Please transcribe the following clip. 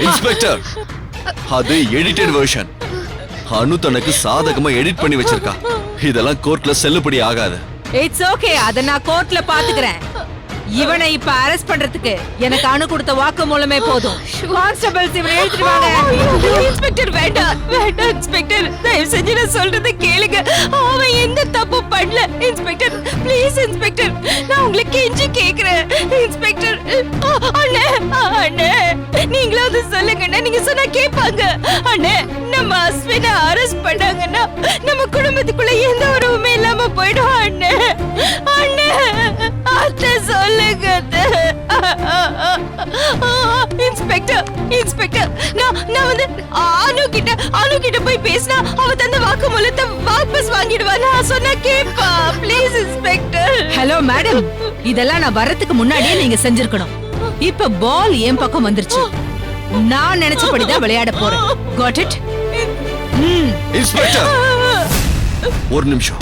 Inspector, அது edited version. அனு தனக்கு சாதகமா எடிட் பண்ணி வச்சிருக்கா. இதெல்லாம் கோர்ட்ல செல்லுபடி ஆகாது. இட்ஸ் ஓகே, அத நான் கோர்ட்ல பாத்துக்கிறேன். இவனை இப்ப அரெஸ்ட் பண்றதுக்கு எனக்கு அனு கொடுத்த வாக்கு மூலமே போதும். கான்ஸ்டபிள்ஸ் இவனை எடுத்துட்டு வாங்க. இன்ஸ்பெக்டர் வேண்டாம் வேண்டாம் இன்ஸ்பெக்டர், தயவு செஞ்சு நான் சொல்றதை கேளுங்க. அவன் எந்த தப்பு பண்ணல இன்ஸ்பெக்டர். ப்ளீஸ் இன்ஸ்பெக்டர், நான் உங்களை கெஞ்சி கேக்குறேன் இன்ஸ்பெக்டர். அண்ணே அண்ணே, நீங்களாவது சொல்லுங்கண்ணே. நீங்க சொன்னா கேட்பாங்க. அண்ணே, நம்ம அஸ்வினை அரெஸ்ட் பண்ணாங்கன்னா நம்ம குடும்பத்துக்குள்ள எந்த உறவுமே இல்லாம போயிடும். அண்ணே அண்ணே, அத்தை சொல்லுங்க. இன்ஸ்பெக்டர் இன்ஸ்பெக்டர், நான் வந்து அனு கிட்ட போய் பேசினா அவ தந்த வாக்குமூலத்தை வாபஸ் வாங்கிடுவா. நான் சொன்னா கேப்பா. Please inspector. ஹலோ மேடம், இதெல்லாம் நான் வரதுக்கு முன்னாடியே நீங்க செஞ்சிருக்கணும். இப்ப பால் என் பக்கம் வந்துருச்சு. நான் நினைச்சபடிதான் விளையாட போறேன். Got it? இன்ஸ்பெக்டர், ஒரு நிமிஷம்.